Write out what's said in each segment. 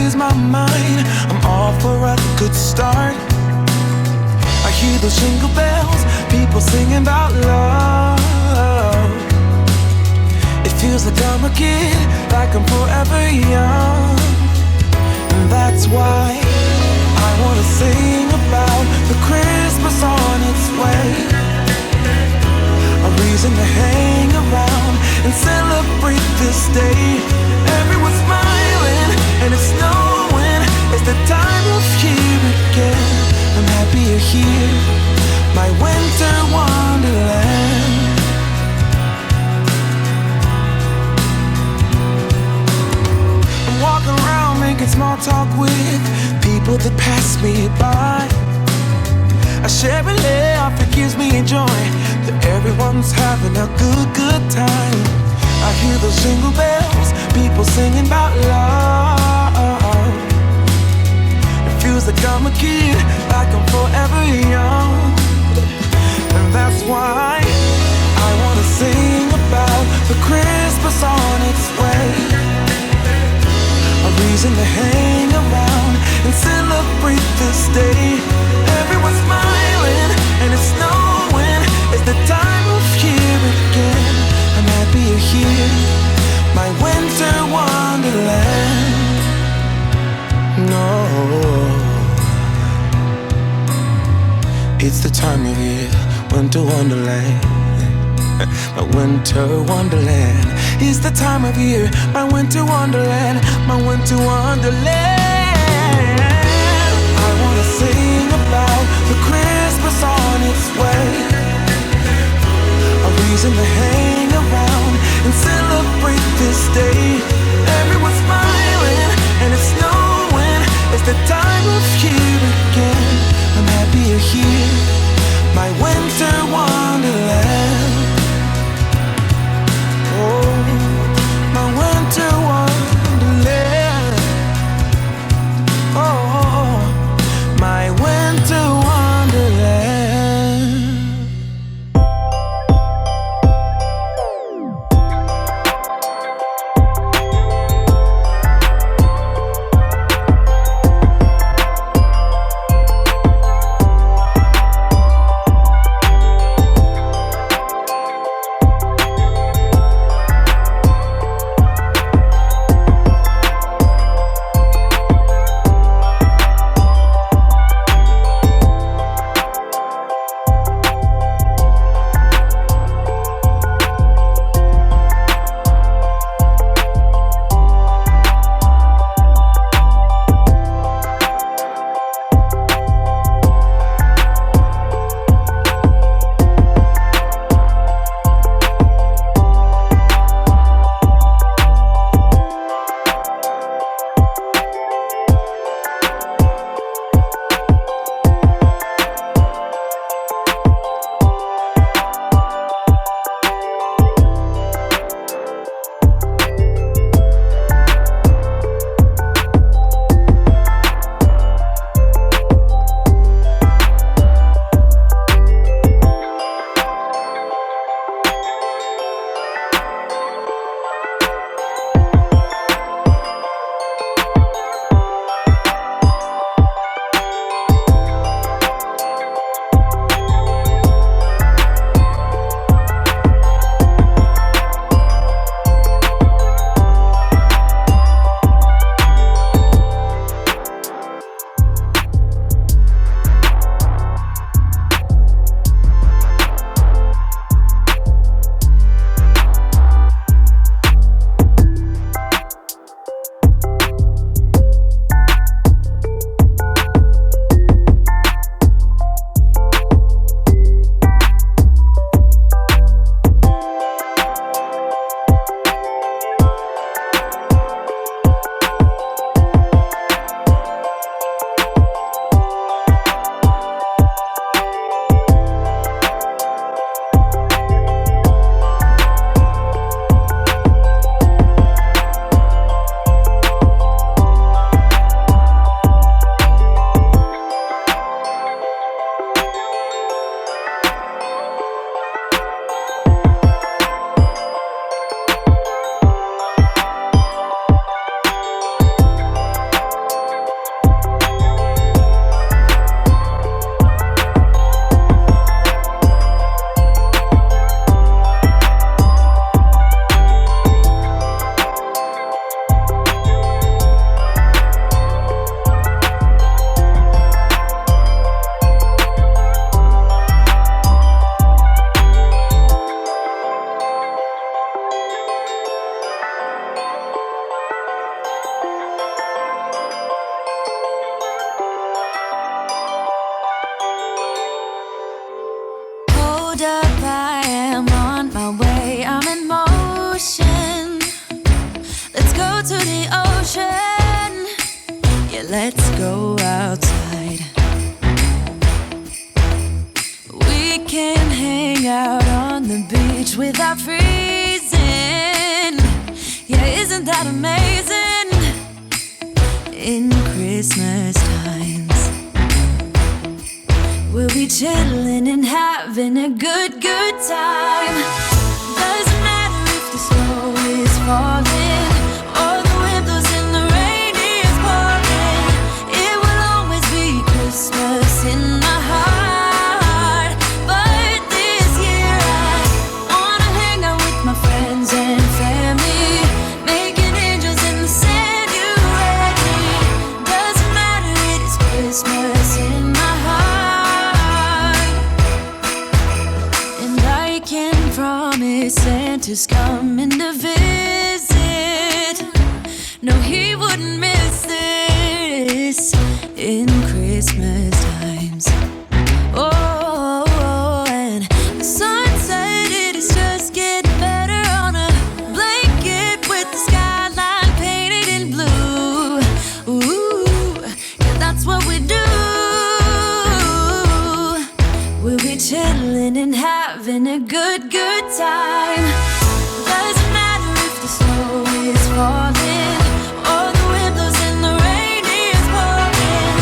ease my mind. I'm all for a good start. I hear those jingle bells, people singing about love. It feels like I'm a kid, like I'm forever young. And that's why I wanna sing about the Christmas on its way. A reason to hang around and celebrate this day. Everyone's smiling and it's snowing. It's the time of year again. I'm happy you're here, my winter wonderland. I'm walking around making small talk with people that pass me by. I share a laugh, it gives me joy that everyone's having a good time. I hear those jingle bells, people singing about love. It feels like I'm a kid, like I'm forever young. And that's why I wanna sing about the Christmas on its way. A reason to hang around and celebrate this day. Everyone's smiling and it's snowing. It's the time of year again. I'm happy you're here, my winter wonderland. No, it's the time of year, winter wonderland. My winter wonderland. It's the time of year, my winter wonderland, my winter wonderland. I wanna sing about the Christmas on its way. A reason to hang around and celebrate this day. Everyone's smiling and it's snowing. It's the time of year again. I'm happy you're here, my winter wonderland. Oh, my winter wonderland. Oh, my winter wonderland. let's go outside. We can hang out on the beach without freezing. Yeah, isn't that amazing? In Christmas times, we'll be chilling and having a good time. Doesn't matter if the snow is falling or the wind blows and the rain is pouring. It will always be Christmas in my heart. But this year I wanna hang out with my friends and family, making angels in the sand. You ready? Doesn't matter, it is Christmas in my heart. And I can promise Santa's coming to visit. No, he wouldn't miss this in Christmas times. Oh, and the sun said it is just getting better on a blanket with the skyline painted in blue. Ooh, yeah, that's what we do. We'll be chilling and having a good time. Doesn't matter if the snow is falling or the wind blows and the rain is pouring.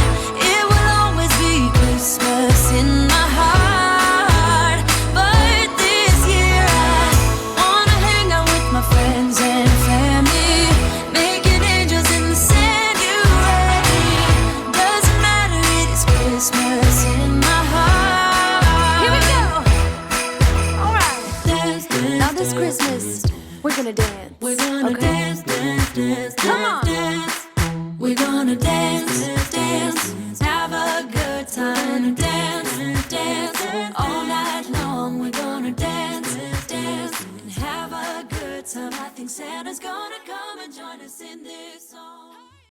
It will always be Christmas in my heart. But this year I wanna hang out with my friends and family, making angels in the sand. You ready? Doesn't matter, it is Christmas in my heart. Here we go. All right. Now this Christmas, we're gonna dance. We're gonna dance, dance, dance, Come on. dance. We're gonna dance, dance, have a good time. Dance, dance, all night long. We're gonna dance, dance, and have a good time. I think Santa's gonna come and join us in this song.